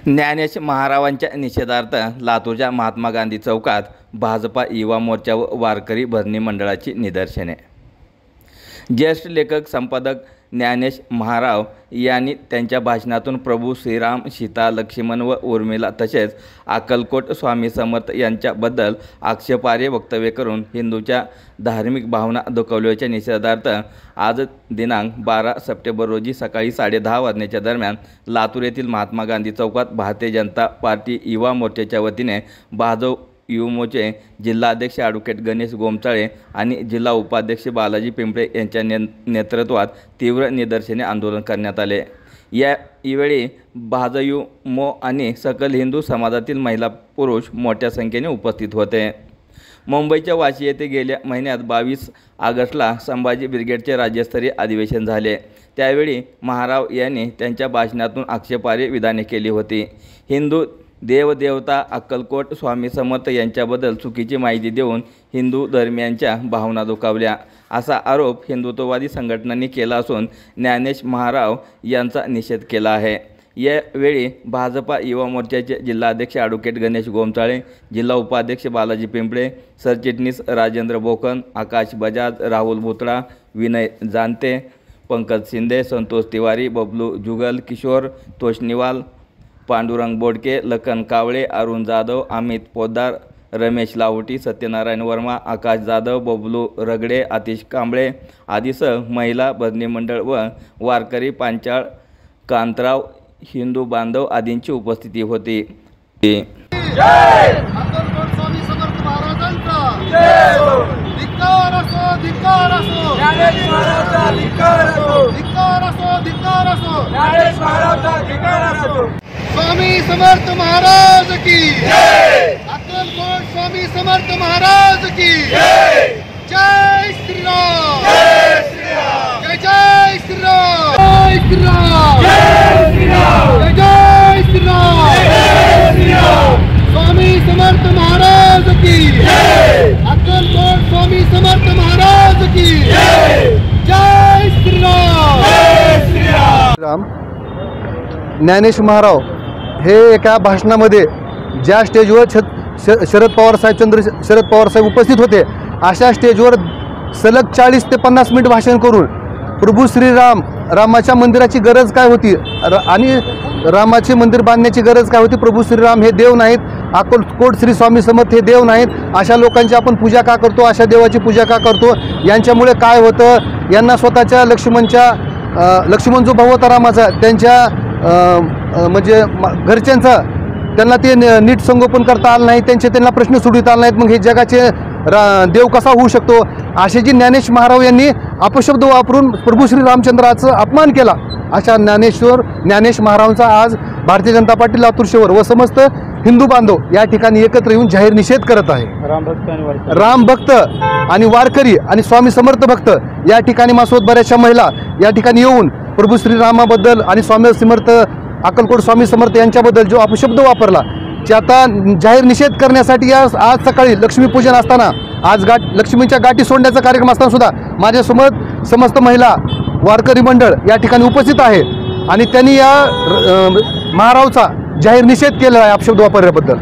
ज्ञानेश महारावांच्या निषेधार्थ लातूरच्या महात्मा गांधी चौकात भाजपा युवा मोर्चा व वारकरी भरणी मंडळाची निदर्शने। ज्येष्ठ लेखक संपादक ज्ञानेश महाराव यांनी त्यांच्या भाषणातून प्रभू श्रीराम, सीता, लक्ष्मण व उर्मिला तसेच अक्कलकोट स्वामी समर्थ यांच्याबद्दल आक्षेपार्ह वक्तव्य करून हिंदूच्या धार्मिक भावना दुखावल्याच्या निषेधार्थ आज दिनांक 12 सप्टेंबर रोजी सकाळी 10:30 वाजण्याच्या दरम्यान लातूर येथील महात्मा गांधी चौकात भारतीय जनता पार्टी युवा मोर्चाच्या वतीने भाजप युवमोर्चे जिल्हाध्यक्ष ॲडव्होकेट गणेश गोमचाळे आणि जिल्हा उपाध्यक्ष बालाजी पिंपळे यांच्या नेतृत्वात तीव्र निदर्शने आंदोलन करण्यात आले। यावेळी भाजयुमो आणि सकल हिंदू समाजातील महिला पुरुष मोठ्या संख्येने उपस्थित होते। मुंबईच्या वाशी येथे गेल्या महिन्यात 22 ऑगस्टला संभाजी ब्रिगेडचे राज्यस्तरीय अधिवेशन झाले। त्यावेळी महाराव यांनी त्यांच्या भाषणातून आक्षेपार्ह विधाने केली होती। हिंदू देवदेवता अक्कलकोट स्वामी समर्थ यांच्याबद्दल चुकीची माहिती देऊन हिंदू धर्मियांच्या भावना दुखावल्या असा आरोप हिंदुत्ववादी संघटनांनी केला असून ज्ञानेश महाराव यांचा निषेध केला आहे। यावेळी भाजपा युवा मोर्चाचे जिल्हाध्यक्ष ॲडव्होकेट गणेश गोमचाळे, जिल्हा उपाध्यक्ष बालाजी पिंपळे, सरचिटणीस राजेंद्र बोकन, आकाश बजाज, राहुल भुतळा, विनय जानते, पंकज शिंदे, संतोष तिवारी, बबलू जुगल, किशोर तोष्णीवाल, पांडुरंग बोडके, लखन कावळे, अरुण जाधव, अमित पोद्दार, रमेश लावटी, सत्यनारायण वर्मा, आकाश जाधव, बबलू रगडे, आतिश कांबळे आदीसह महिला भरणी मंडळ व वारकरी पांचाळ, कांतराव, हिंदू बांधव आदींची उपस्थिती होती। जय अक्कलकोट स्वामी समर्थ महाराजांचा जय हो। धिक्कार असो, धिक्कार असो, ज्ञानेश महाराजांचा धिक्कार असो, धिक्कार असो, धिक्कार असो, ज्ञानेश महाराजांचा धिक्कार असो। स्वामी समर्थ महाराज की जय। अक्कलकोट स्वामी समर्थ महाराज की जय। जय श्री राम, जय श्री राम, जय जय श्री राम, जय श्री राम, जय श्री राम, जय जय श्री राम, जय श्री राम। स्वामी समर्थ महाराज की जय। अक्कलकोट स्वामी समर्थ महाराज की जय। जय श्री राम, जय श्री राम। ज्ञानेश महाराव हे एका भाषणामध्ये ज्या स्टेजवर शरद पवार साहेब उपस्थित होते अशा स्टेजवर सलग 40 ते 50 मिनिट भाषण करून प्रभू श्रीराम, रामाच्या मंदिराची गरज काय होती आणि रामाचे मंदिर बांधण्याची गरज काय होती, प्रभू श्रीराम हे देव नाहीत, अक्कलकोट श्री स्वामी समर्थ हे देव नाहीत, अशा लोकांची आपण पूजा का करतो, अशा देवाची पूजा का करतो, यांच्यामुळे काय होतं, यांना स्वतःच्या लक्ष्मण जो भाऊ होता रामाचा त्यांच्या म्हणजे घरच्यांचा त्यांना ते नीट संगोपन करता आलं नाही, त्यांना प्रश्न सोडविता आले नाहीत, मग हे जगाचे देव कसा होऊ शकतो, असे जी ज्ञानेश महाराव यांनी अपशब्द वापरून प्रभू श्री रामचंद्राचा अपमान केला, अशा ज्ञानेश महारावांचा आज भारतीय जनता पार्टी लातूर शहर व समस्त हिंदू बांधव या ठिकाणी एकत्र येऊन जाहीर निषेध करत आहे। राम भक्त आणि वारकरी आणि स्वामी समर्थ भक्त या ठिकाणी मासोत बऱ्याचशा महिला या ठिकाणी येऊन प्रभू श्रीरामाबद्दल आणि स्वामी समर्थ अक्कलकोट स्वामी समर्थ यांच्याबद्दल जो अपशब्द वापरला त्याचा जाहीर निषेध करण्यासाठी आज सकाळी लक्ष्मीपूजन असताना आज लक्ष्मीच्या गाठी सोडण्याचा कार्यक्रम असताना सुद्धा माझ्यासमोर समस्त महिला वारकरी मंडळ या ठिकाणी उपस्थित आहे आणि त्यांनी या महारावचा जाहीर निषेध केला आहे अपशब्द वापरल्याबद्दल।